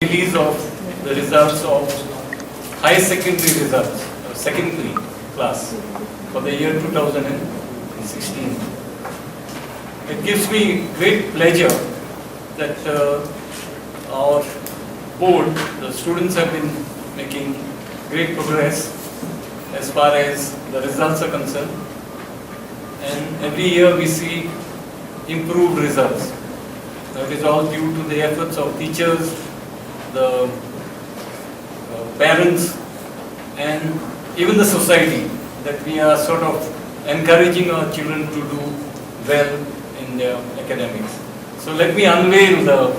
release of the results of high secondary results, secondary class for the year 2016. It gives me great pleasure that our board, the students have been making great progress as far as the results are concerned, and every year we see improved results. It is all due to the efforts of teachers, the parents, and even the society, that we are sort of encouraging our children to do well in their academics. So let me unveil the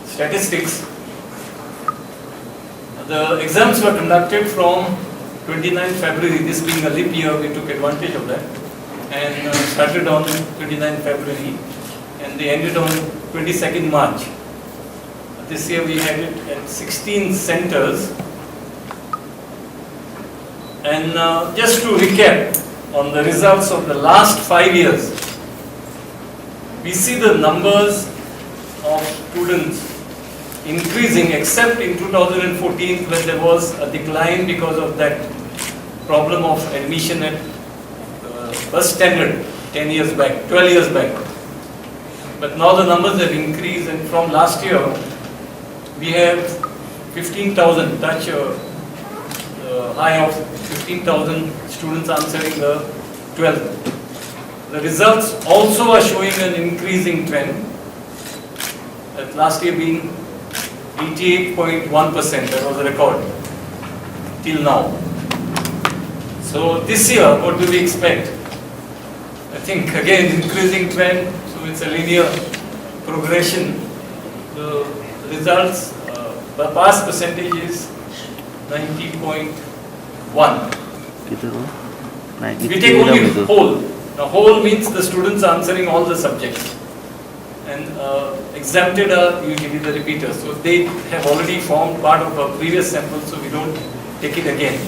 statistics. The exams were conducted from 29th February, this being a leap year, we took advantage of that, and started on 29th February, and they ended on 22nd March. This year we had it at 16 centers. And just to recap on the results of the last 5 years, we see the numbers of students increasing, except in 2014 when there was a decline because of that problem of admission at first standard 10 years back, 12 years back. But now the numbers have increased, and from last year we have 15,000, touch a high of 15,000 students answering the 12th. The results also are showing an increasing trend, that last year being 88.1%, that was a record till now. So this year, what do we expect? I think again increasing trend, so it's a linear progression. The results, the pass percentage is 90.1. We take only whole. Now whole means the students answering all the subjects, and exempted are usually the repeaters. So they have already formed part of a previous sample, so we don't take it again.